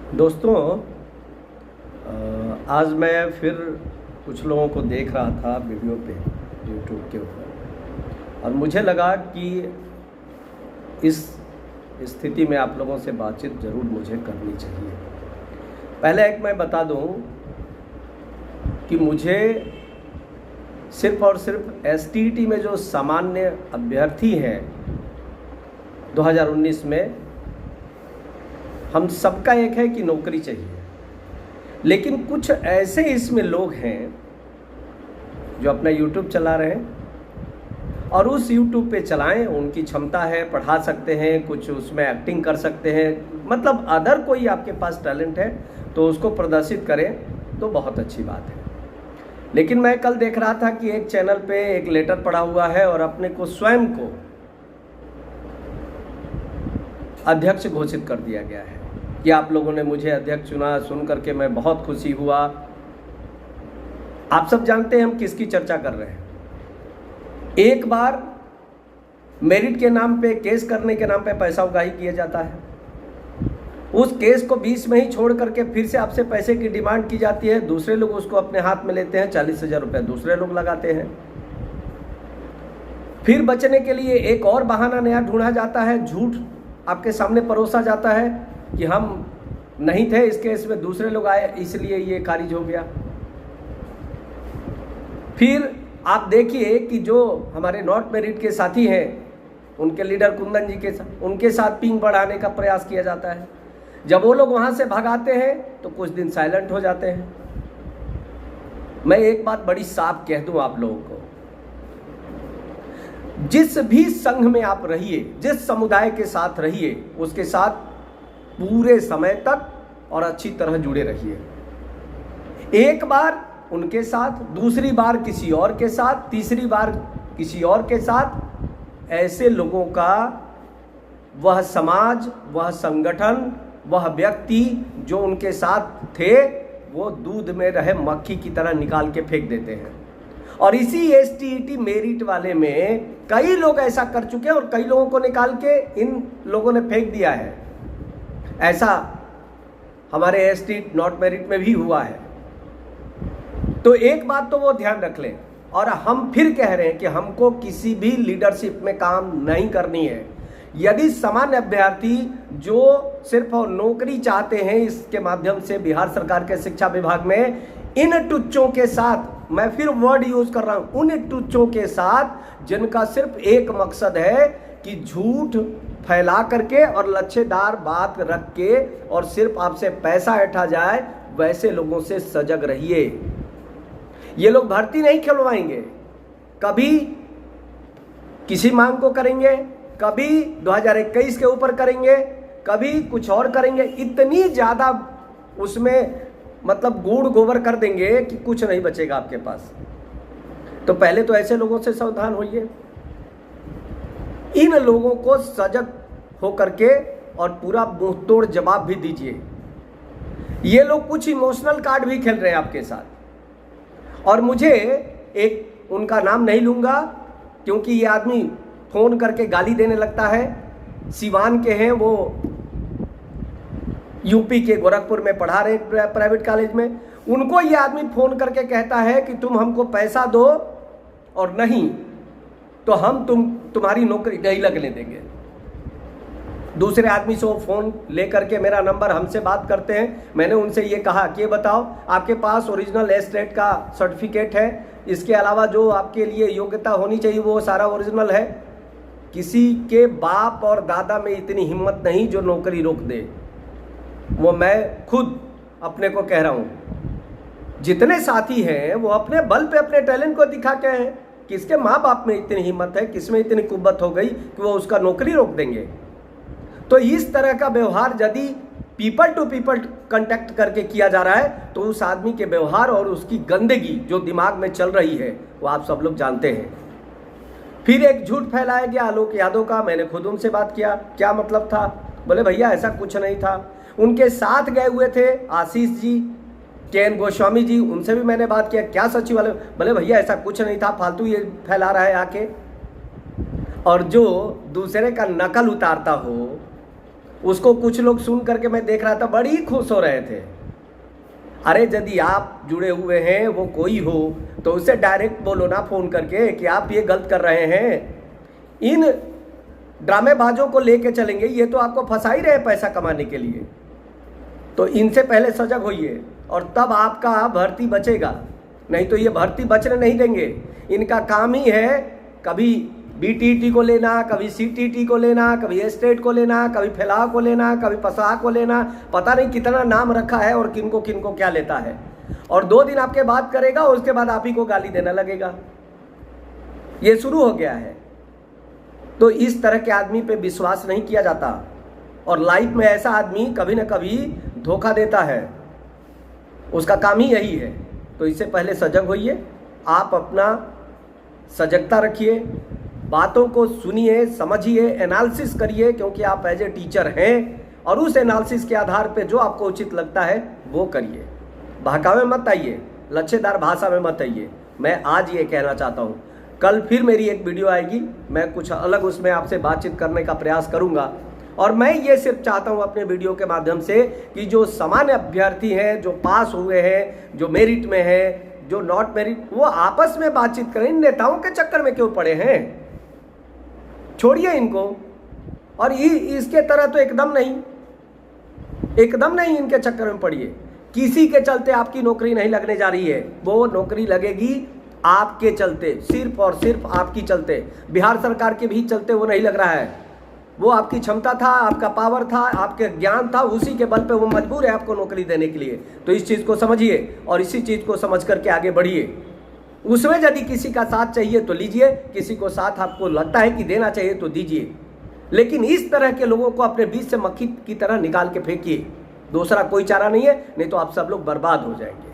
दोस्तों, आज मैं फिर कुछ लोगों को देख रहा था वीडियो पे यूट्यूब के ऊपर, और मुझे लगा कि इस स्थिति में आप लोगों से बातचीत ज़रूर मुझे करनी चाहिए। पहले एक मैं बता दूं कि मुझे सिर्फ और सिर्फ एसटीईटी में जो सामान्य अभ्यर्थी हैं 2019 में, हम सबका एक है कि नौकरी चाहिए। लेकिन कुछ ऐसे इसमें लोग हैं जो अपना यूट्यूब चला रहे हैं और उस यूट्यूब पे चलाएं, उनकी क्षमता है, पढ़ा सकते हैं, कुछ उसमें एक्टिंग कर सकते हैं, मतलब अदर कोई आपके पास टैलेंट है तो उसको प्रदर्शित करें तो बहुत अच्छी बात है। लेकिन मैं कल देख रहा था कि एक चैनल पे एक लेटर पड़ा हुआ है और अपने को स्वयं को अध्यक्ष घोषित कर दिया गया है कि आप लोगों ने मुझे अध्यक्ष चुना। सुन करके मैं बहुत खुशी हुआ। आप सब जानते हैं हम किसकी चर्चा कर रहे हैं। एक बार मेरिट के नाम पे, केस करने के नाम पे पैसा उगाही किया जाता है, उस केस को बीच में ही छोड़ करके फिर से आपसे पैसे की डिमांड की जाती है। दूसरे लोग उसको अपने हाथ में लेते हैं, 40,000 रुपये दूसरे लोग लगाते हैं। फिर बचने के लिए एक और बहाना नया ढूंढा जाता है, झूठ आपके सामने परोसा जाता है कि हम नहीं थे इस केस में, दूसरे लोग आए इसलिए ये खारिज हो गया। फिर आप देखिए कि जो हमारे नॉट मेरिट के साथी हैं, उनके लीडर कुंदन जी के साथ, उनके साथ पिंग बढ़ाने का प्रयास किया जाता है। जब वो लोग वहां से भगाते हैं तो कुछ दिन साइलेंट हो जाते हैं। मैं एक बात बड़ी साफ कह दूं आप लोगों को, जिस भी संघ में आप रहिए, जिस समुदाय के साथ रहिए, उसके साथ पूरे समय तक और अच्छी तरह जुड़े रहिए। एक बार उनके साथ, दूसरी बार किसी और के साथ, तीसरी बार किसी और के साथ। ऐसे लोगों का वह समाज, वह संगठन, वह व्यक्ति जो उनके साथ थे, वो दूध में रहे मक्खी की तरह निकाल के फेंक देते हैं। और इसी एसटीईटी मेरिट वाले में कई लोग ऐसा कर चुके हैं और कई लोगों को निकाल के इन लोगों ने फेंक दिया है। ऐसा हमारे एसटी नॉट मेरिट में भी हुआ है। तो एक बात तो वो ध्यान रख लें। और हम फिर कह रहे हैं कि हमको किसी भी लीडरशिप में काम नहीं करनी है। यदि सामान्य अभ्यर्थी जो सिर्फ और नौकरी चाहते हैं, इसके माध्यम से बिहार सरकार के शिक्षा विभाग में इन टुच्चों के साथ, मैं फिर वर्ड यूज कर रहा हूं, उन टुच्चों के साथ जिनका सिर्फ एक मकसद है कि झूठ फैला करके और लच्छेदार बात रख के और सिर्फ आपसे पैसा ऐंठा जाए, वैसे लोगों से सजग रहिए। ये लोग भर्ती नहीं खुलवाएंगे, कभी किसी मांग को करेंगे, कभी 2021 के ऊपर करेंगे, कभी कुछ और करेंगे। इतनी ज्यादा उसमें मतलब गुड़ गोबर कर देंगे कि कुछ नहीं बचेगा आपके पास। तो पहले तो ऐसे लोगों से सावधान होइए। इन लोगों को सजग होकर के और पूरा मुंह तोड़ जवाब भी दीजिए। ये लोग कुछ इमोशनल कार्ड भी खेल रहे हैं आपके साथ। और मुझे एक उनका नाम नहीं लूंगा क्योंकि ये आदमी फोन करके गाली देने लगता है। सिवान के हैं, वो यूपी के गोरखपुर में पढ़ा रहे प्राइवेट कॉलेज में। उनको ये आदमी फोन करके कहता है कि तुम हमको पैसा दो और नहीं तो हम तुम्हारी नौकरी नहीं लगने देंगे। दूसरे आदमी से वो फोन लेकर के मेरा नंबर हमसे बात करते हैं। मैंने उनसे ये कहा कि ये बताओ, आपके पास ओरिजिनल एस्टेट का सर्टिफिकेट है, इसके अलावा जो आपके लिए योग्यता होनी चाहिए वो सारा ओरिजिनल है? किसी के बाप और दादा में इतनी हिम्मत नहीं जो नौकरी रोक दे। वो मैं खुद अपने को कह रहा हूं। जितने साथी हैं वो अपने बल पे अपने टैलेंट को दिखा के हैं। किसके माँ बाप में इतनी हिम्मत है, किसमें इतनी कुव्वत हो गई कि वो उसका नौकरी रोक देंगे? तो इस तरह का व्यवहार यदि पीपल टू पीपल कांटेक्ट करके किया जा रहा है तो उस आदमी के व्यवहार और उसकी गंदगी जो दिमाग में चल रही है वो आप सब लोग जानते हैं। फिर एक झूठ फैलाया गया आलोक यादव का। मैंने खुद उनसे बात किया, क्या मतलब था? बोले भैया ऐसा कुछ नहीं था। उनके साथ गए हुए थे आशीष जी, के गोस्वामी जी, उनसे भी मैंने बात किया, क्या सचिव वाले? बोले भैया ऐसा कुछ नहीं था, फालतू ये फैला रहा है आके। और जो दूसरे का नकल उतारता हो उसको कुछ लोग सुन करके मैं देख रहा था बड़ी खुश हो रहे थे। अरे यदि आप जुड़े हुए हैं, वो कोई हो तो उसे डायरेक्ट बोलो ना फ़ोन करके कि आप ये गलत कर रहे हैं। इन ड्रामेबाजों को लेके चलेंगे, ये तो आपको फंसा ही रहे पैसा कमाने के लिए। तो इनसे पहले सजग होइए और तब आपका भर्ती बचेगा, नहीं तो ये भर्ती बचने नहीं देंगे। इनका काम ही है कभी बीटीटी को लेना, कभी सीटीटी को लेना, कभी एस्टेट को लेना, कभी फैलाव को लेना, कभी पसाह को लेना, पता नहीं कितना नाम रखा है और किनको किनको क्या लेता है। और 2 दिन आपके बात करेगा, उसके बाद आप ही को गाली देने लगेगा। ये शुरू हो गया है। तो इस तरह के आदमी पे विश्वास नहीं किया जाता और लाइफ में ऐसा आदमी कभी ना कभी धोखा देता है, उसका काम ही यही है। तो इससे पहले सजग होइए, आप अपना सजगता रखिए, बातों को सुनिए, समझिए, एनालिसिस करिए, क्योंकि आप एज ए टीचर हैं और उस एनालिसिस के आधार पे जो आपको उचित लगता है वो करिए। बहकावे मत आइए, लच्छेदार भाषा में मत आइए। मैं आज ये कहना चाहता हूँ, कल फिर मेरी एक वीडियो आएगी, मैं कुछ अलग उसमें आपसे बातचीत करने का प्रयास करूँगा। और मैं ये सिर्फ चाहता हूँ अपने वीडियो के माध्यम से कि जो सामान्य अभ्यर्थी हैं, जो पास हुए हैं, जो मेरिट में है, जो नॉट मेरिट, वो आपस में बातचीत करें। इन नेताओं के चक्कर में क्यों पड़े हैं? छोड़िए इनको। और इसके तरह तो एकदम नहीं इनके चक्कर में पड़िए। किसी के चलते आपकी नौकरी नहीं लगने जा रही है, वो नौकरी लगेगी आपके चलते, सिर्फ और सिर्फ आपकी चलते। बिहार सरकार के भी चलते वो नहीं लग रहा है। वो आपकी क्षमता था, आपका पावर था, आपके ज्ञान था, उसी के बल पे वो मजबूर है आपको नौकरी देने के लिए। तो इस चीज़ को समझिए और इसी चीज़ को समझ करके आगे बढ़िए। उसमें यदि किसी का साथ चाहिए तो लीजिए, किसी को साथ आपको लगता है कि देना चाहिए तो दीजिए, लेकिन इस तरह के लोगों को अपने बीच से मक्खी की तरह निकाल के फेंकिए। दूसरा कोई चारा नहीं है, नहीं तो आप सब लोग बर्बाद हो जाएंगे।